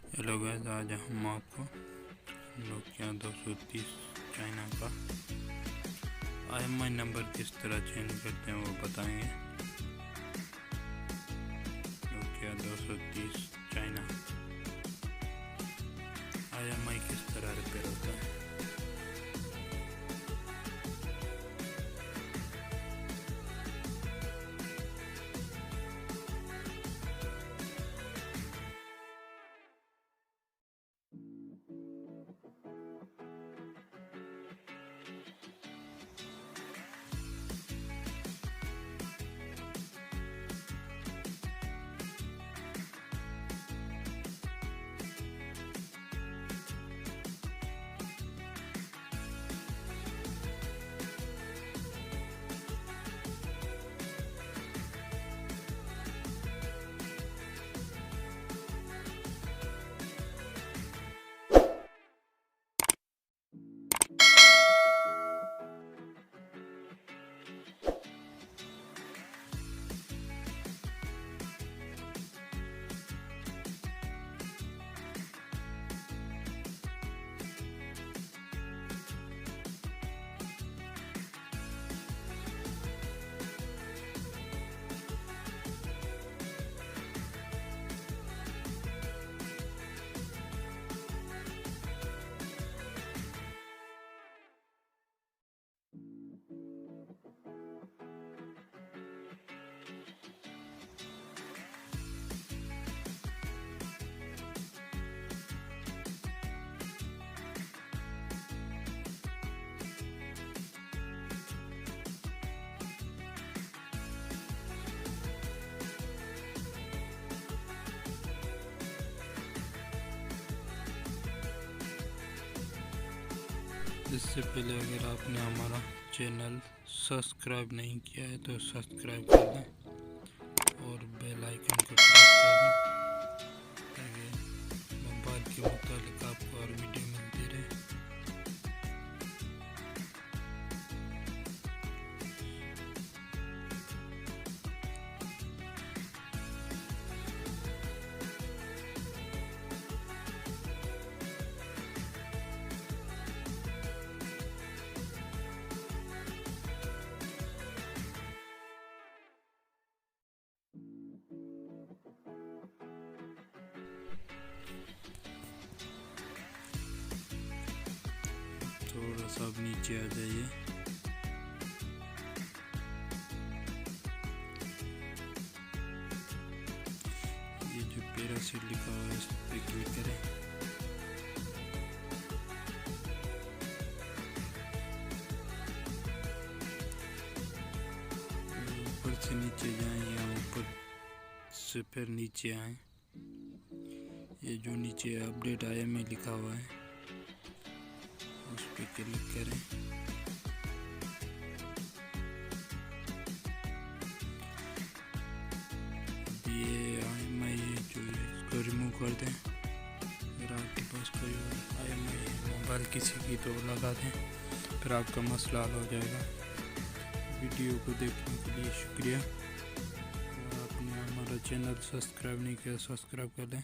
Hello guys, आज हम आपको नोकिया 230 चाइना का IMEI नंबर किस तरह चेंज करते हैं वो बताएंगे। नोकिया 230 चाइना IMEI किस तरह रिपेयर होता है। इससे पहले अगर आपने हमारा चैनल सब्सक्राइब नहीं किया है तो सब्सक्राइब कर दें और बेल आइकन को प्रेस कर दें ताकि मोबाइल के मुतालिक आपको और वीडियो मिलती रहे। थोड़ा सा अब नीचे आ जाइए। ये जो पैराशूट लिखा हुआ है इस पे क्लिक करें। ऊपर से नीचे जाएं या ऊपर से फिर नीचे आए। ये जो नीचे अपडेट IMEI लिखा हुआ है उस पर क्लिक करें। ये IMEI जो इसको रिमूव कर दें। अगर आपके पास कोई IMEI मोबाइल किसी की तो लगा दें, फिर आपका मसला हल हो जाएगा। वीडियो को देखने के लिए शुक्रिया। अगर आपने हमारा चैनल सब्सक्राइब नहीं किया सब्सक्राइब कर दें।